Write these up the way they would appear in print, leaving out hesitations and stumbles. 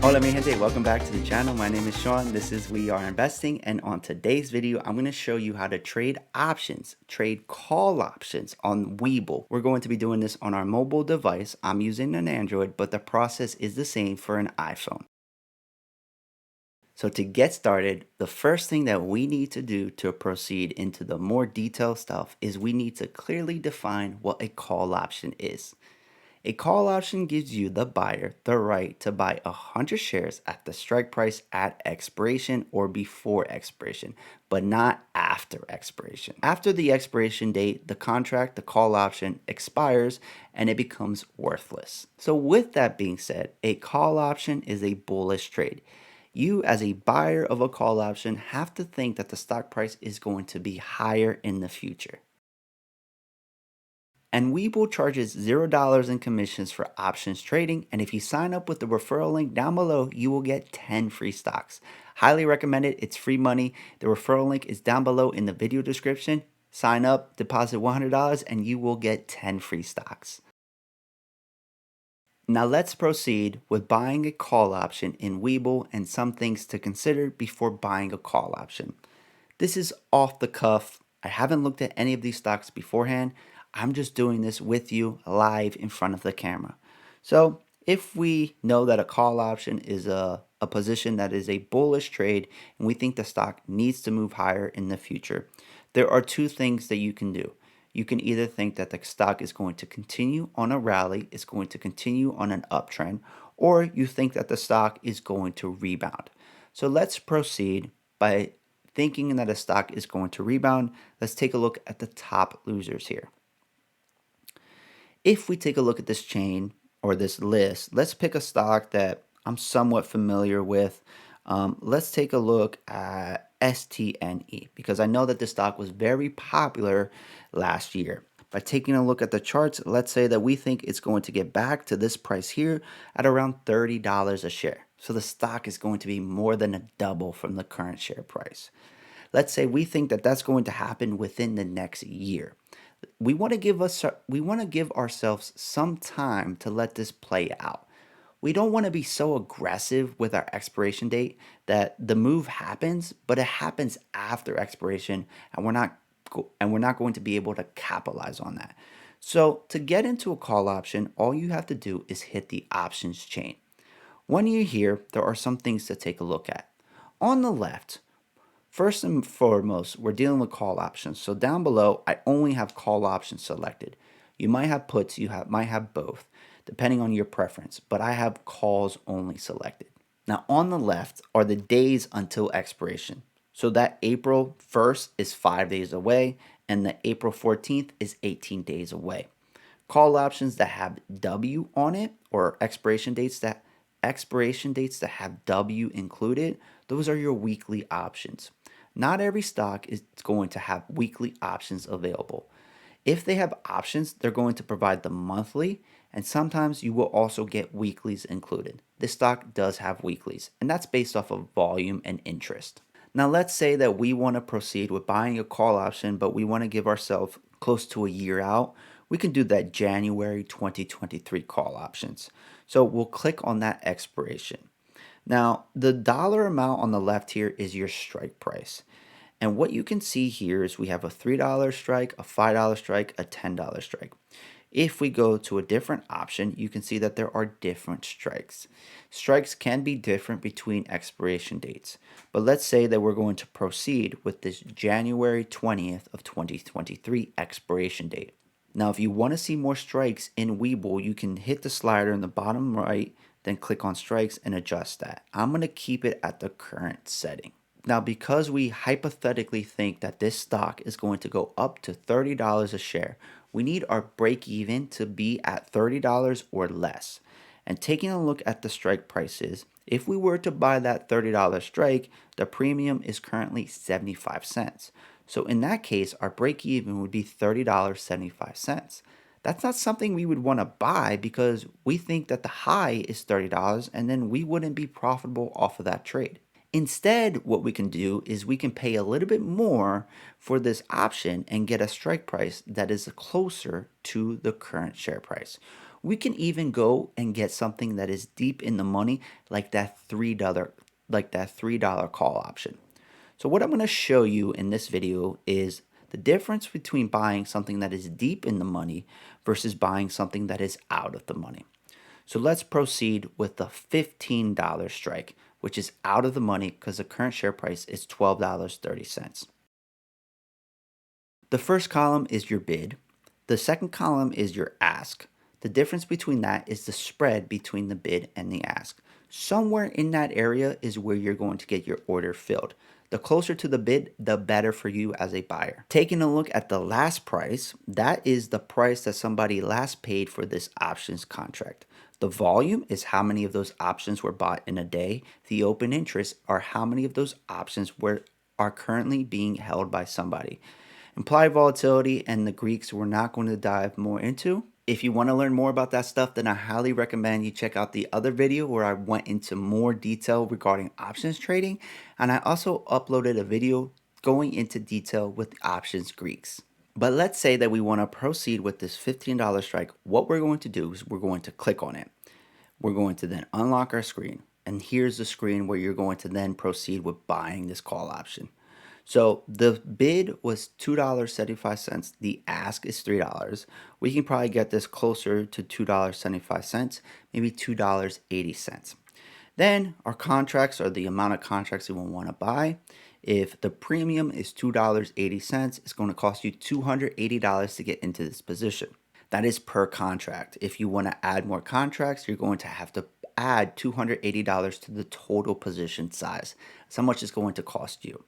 Hola mi gente, welcome back to the channel. My name is Sean. This is We Are Investing, and on today's video, I'm going to show you how to trade options, trade call options on Webull. We're going to be doing this on our mobile device. I'm using an Android, but the process is the same for an iPhone. So to get started, the first thing that we need to do to proceed into the more detailed stuff is we need to clearly define what a call option is. A call option gives you, the buyer, the right to buy 100 shares at the strike price at expiration or before expiration, but not after expiration. After the expiration date, the contract, the call option, expires and it becomes worthless. So with that being said, a call option is a bullish trade. You, as a buyer of a call option, have to think that the stock price is going to be higher in the future. And Webull charges $0 in commissions for options trading. And if you sign up with the referral link down below, you will get 10 free stocks. Highly recommend it. It's free money. The referral link is down below in the video description. Sign up, deposit $100, and you will get 10 free stocks. Now let's proceed with buying a call option in Webull and some things to consider before buying a call option. This is off the cuff. I haven't looked at any of these stocks beforehand. I'm just doing this with you live in front of the camera. So if we know that a call option is a position that is a bullish trade and we think the stock needs to move higher in the future, there are two things that you can do. You can either think that the stock is going to continue on a rally, it's going to continue on an uptrend, or you think that the stock is going to rebound. So let's proceed by thinking that a stock is going to rebound. Let's take a look at the top losers here. If we take a look at this chain or this list, let's pick a stock that I'm somewhat familiar with. Let's take a look at STNE because I know that this stock was very popular last year. By taking a look at the charts, let's say that we think it's going to get back to this price here at around $30 a share. So the stock is going to be more than a double from the current share price. Let's say we think that that's going to happen within the next year. We want to give ourselves some time to let this play out. We don't want to be so aggressive with our expiration date that the move happens, but it happens after expiration and we're not going to be able to capitalize on that. So, to get into a call option, all you have to do is hit the options chain. When you're here, there are some things to take a look at. On the left, first and foremost, we're dealing with call options. So down below, I only have call options selected. You might have puts, might have both, depending on your preference, but I have calls only selected. Now on the left are the days until expiration. So that April 1st is 5 days away, and the April 14th is 18 days away. Call options that have W on it, or expiration dates that have W included, those are your weekly options. Not every stock is going to have weekly options available. If they have options, they're going to provide the monthly, and sometimes you will also get weeklies included. This stock does have weeklies, and that's based off of volume and interest. Now, let's say that we want to proceed with buying a call option, but we want to give ourselves close to a year out. We can do that January 2023 call options. So we'll click on that expiration. Now, the dollar amount on the left here is your strike price. And what you can see here is we have a $3 strike, a $5 strike, a $10 strike. If we go to a different option, you can see that there are different strikes. Strikes can be different between expiration dates. But let's say that we're going to proceed with this January 20th of 2023 expiration date. Now, if you want to see more strikes in Webull, you can hit the slider in the bottom right, then click on strikes and adjust that. I'm going to keep it at the current setting. Now, because we hypothetically think that this stock is going to go up to $30 a share, we need our break even to be at $30 or less. And taking a look at the strike prices, if we were to buy that $30 strike, the premium is currently 75 cents. So in that case, our break even would be $30.75. That's not something we would want to buy because we think that the high is $30 and then we wouldn't be profitable off of that trade. Instead, what we can do is we can pay a little bit more for this option and get a strike price that is closer to the current share price. We can even go and get something that is deep in the money, like that $3 call option. So what I'm going to show you in this video is the difference between buying something that is deep in the money versus buying something that is out of the money. So let's proceed with the $15 strike, which is out of the money because the current share price is $12.30. The first column is your bid. The second column is your ask. The difference between that is the spread between the bid and the ask. Somewhere in that area is where you're going to get your order filled. The closer to the bid, the better for you as a buyer. Taking a look at the last price, that is the price that somebody last paid for this options contract. The volume is how many of those options were bought in a day. The open interest are how many of those options are currently being held by somebody. Implied volatility and the Greeks we're not going to dive more into. If you want to learn more about that stuff, then I highly recommend you check out the other video where I went into more detail regarding options trading. And I also uploaded a video going into detail with options Greeks. But let's say that we want to proceed with this $15 strike. What we're going to do is we're going to click on it. We're going to then unlock our screen. And here's the screen where you're going to then proceed with buying this call option. So the bid was $2.75. The ask is $3. We can probably get this closer to $2.75, maybe $2.80. Then our contracts are the amount of contracts we will want to buy. If the premium is $2.80, it's going to cost you $280 to get into this position. That is per contract. If you want to add more contracts, you're going to have to add $280 to the total position size. That's how much it's going to cost you.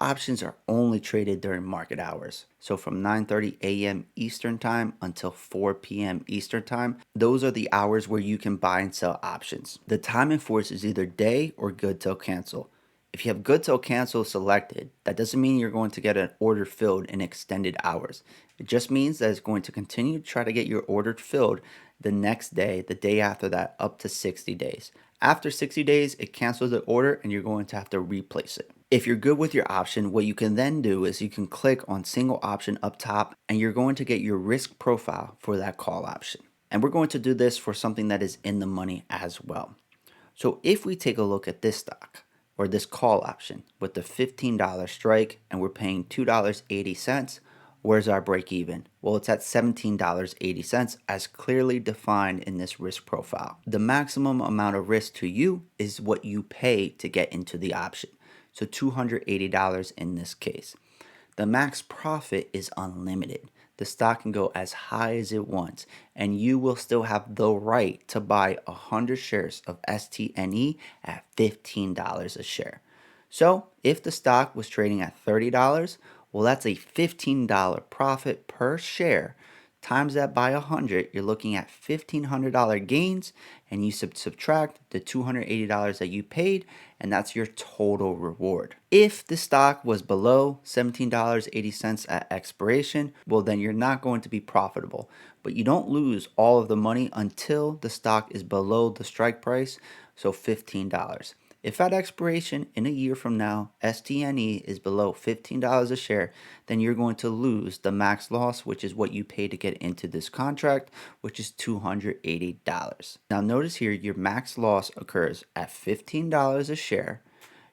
Options are only traded during market hours. So from 9:30 a.m. Eastern Time until 4 p.m. Eastern Time, those are the hours where you can buy and sell options. The time in force is either day or good till cancel. If you have good till cancel selected, that doesn't mean you're going to get an order filled in extended hours. It just means that it's going to continue to try to get your order filled the next day, the day after that, up to 60 days. After 60 days, it cancels the order and you're going to have to replace it. If you're good with your option, what you can then do is you can click on single option up top and you're going to get your risk profile for that call option. And we're going to do this for something that is in the money as well. So if we take a look at this stock or this call option with the $15 strike and we're paying $2.80, where's our break even? Well, it's at $17.80 as clearly defined in this risk profile. The maximum amount of risk to you is what you pay to get into the option. So $280 in this case. The max profit is unlimited. The stock can go as high as it wants, and you will still have the right to buy 100 shares of STNE at $15 a share. So if the stock was trading at $30, well, that's a $15 profit per share. Times that by 100, you're looking at $1,500 gains, and you subtract the $280 that you paid, and that's your total reward. If the stock was below $17.80 at expiration, well, then you're not going to be profitable. But you don't lose all of the money until the stock is below the strike price, so $15. If at expiration in a year from now, STNE is below $15 a share, then you're going to lose the max loss, which is what you pay to get into this contract, which is $280. Now notice here, your max loss occurs at $15 a share.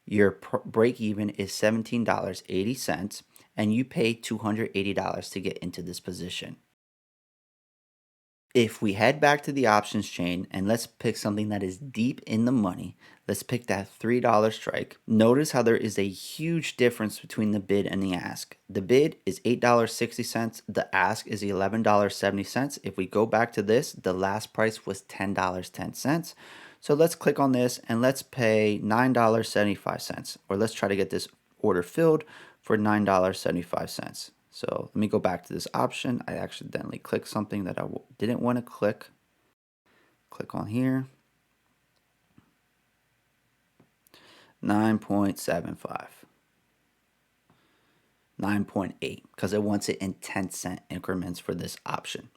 Your break even is $17.80, and you pay $280 to get into this position. If we head back to the options chain and let's pick something that is deep in the money, let's pick that $3 strike. Notice how there is a huge difference between the bid and the ask. The bid is $8.60. The ask is $11.70. If we go back to this, the last price was $10.10. So let's click on this and let's pay $9.75, or let's try to get this order filled for $9.75. So let me go back to this option. I accidentally clicked something that I didn't want to click. Click on here. 9.75. 9.8, because it wants it in 10-cent increments for this option.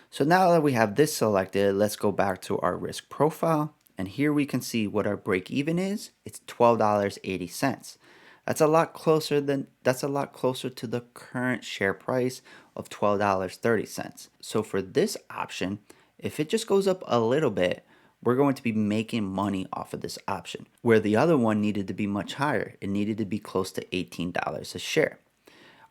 So now that we have this selected, let's go back to our risk profile. And here we can see what our break even is. It's $12.80. That's a lot closer to the current share price of $12.30. So for this option, If it just goes up a little bit, we're going to be making money off of this option, where the other one needed to be much higher. It needed to be close to $18 a share.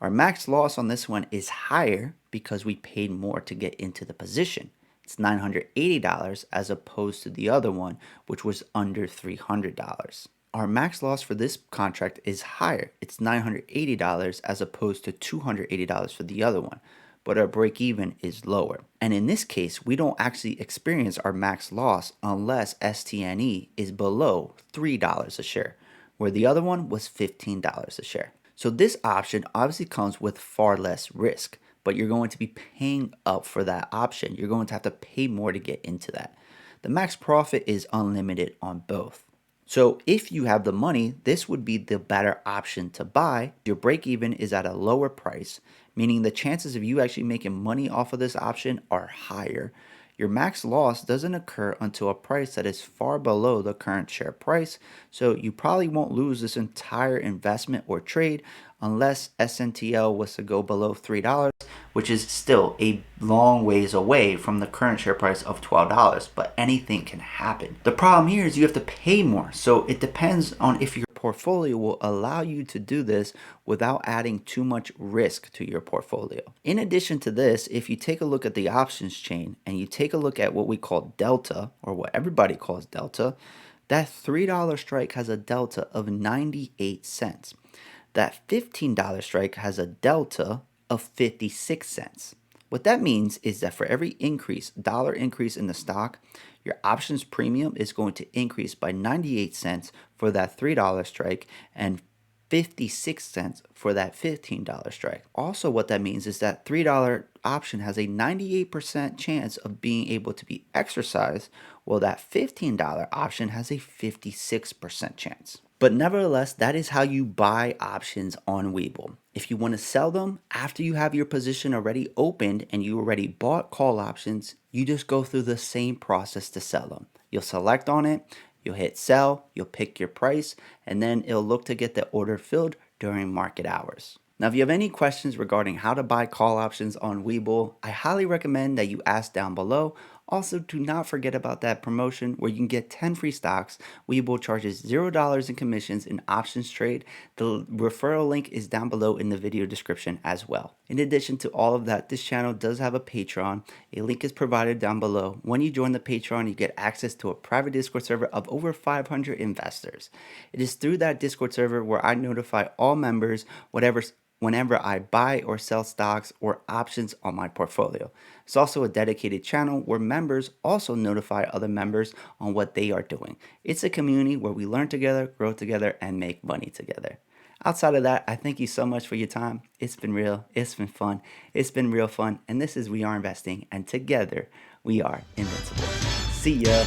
Our max loss on this one is higher because we paid more to get into the position. It's $980 as opposed to the other one, which was under $300. Our max loss for this contract is higher. It's $980 as opposed to $280 for the other one, but our break even is lower. And in this case, we don't actually experience our max loss unless STNE is below $3 a share, where the other one was $15 a share. So this option obviously comes with far less risk, but you're going to be paying up for that option. You're going to have to pay more to get into that. The max profit is unlimited on both. So if you have the money, this would be the better option to buy. Your break even is at a lower price, meaning the chances of you actually making money off of this option are higher. Your max loss doesn't occur until a price that is far below the current share price, so you probably won't lose this entire investment or trade unless SNTL was to go below $3, which is still a long ways away from the current share price of $12, but anything can happen. The problem here is you have to pay more, so it depends on if your portfolio will allow you to do this without adding too much risk to your portfolio. In addition to this, if you take a look at the options chain and you take a look at what we call delta, or what everybody calls delta, that $3 strike has a delta of 98 cents. That $15 strike has a delta of 56 cents. What that means is that for every dollar increase in the stock, your options premium is going to increase by 98 cents for that $3 strike and 56 cents for that $15 strike. Also, what that means is that $3 option has a 98% chance of being able to be exercised, while that $15 option has a 56% chance. But nevertheless, that is how you buy options on Webull. If you want to sell them after you have your position already opened and you already bought call options, you just go through the same process to sell them. You'll select on it, you'll hit sell, you'll pick your price, and then it'll look to get the order filled during market hours. Now, if you have any questions regarding how to buy call options on Webull, I highly recommend that you ask down below. Also, do not forget about that promotion where you can get 10 free stocks. Webull charges $0 in commissions in options trade. The referral link is down below in the video description as well. In addition to all of that, this channel does have a Patreon. A link is provided down below. When you join the Patreon, you get access to a private Discord server of over 500 investors. It is through that Discord server where I notify all members whenever I buy or sell stocks or options on my portfolio. It's also a dedicated channel where members also notify other members on what they are doing. It's a community where we learn together, grow together, and make money together. Outside of that, I thank you so much for your time. It's been real. It's been fun. It's been real fun. And this is We Are Investing. And together, we are invincible. See ya.